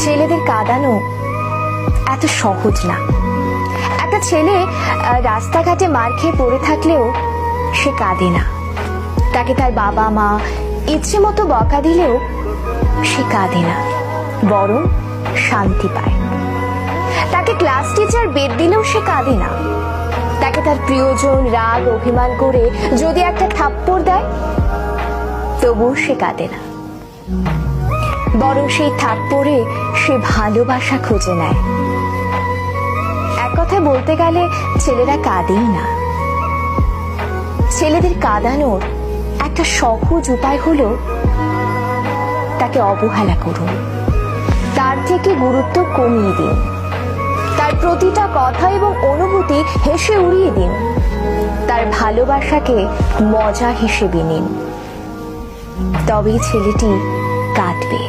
ছেলেদের কাঁদানো এত সহজ না। একটা ছেলে রাস্তাঘাটে মার খেয়ে পড়ে থাকলেও সে কাঁদে না। তাকে তার বাবা মা ইচ্ছে মতো বকা দিলেও সে কাঁদে না, বরং শান্তি পায়। তাকে ক্লাস টিচার বেদ দিলেও সে কাঁদে না। তাকে তার প্রিয়জন রাগ অভিমান করে যদি একটা থাপ্পড় দেয় তবুও সে কাঁদে না, বরং সেই থাপ্পড়ে সে ভালোবাসা খুঁজে নেয়। এক কথায় বলতে গেলে ছেলেরা কাঁদেই না। ছেলেদের কাঁদানোর একটা সহজ উপায় হলো তাকে অবহেলা করুন, তার থেকে গুরুত্ব কমিয়ে দিন, তার প্রতিটা কথা এবং অনুভূতি হেসে উড়িয়ে দিন, তার ভালোবাসাকে মজা হিসেবে নিন। তবেই ছেলেটি কাঁদবে।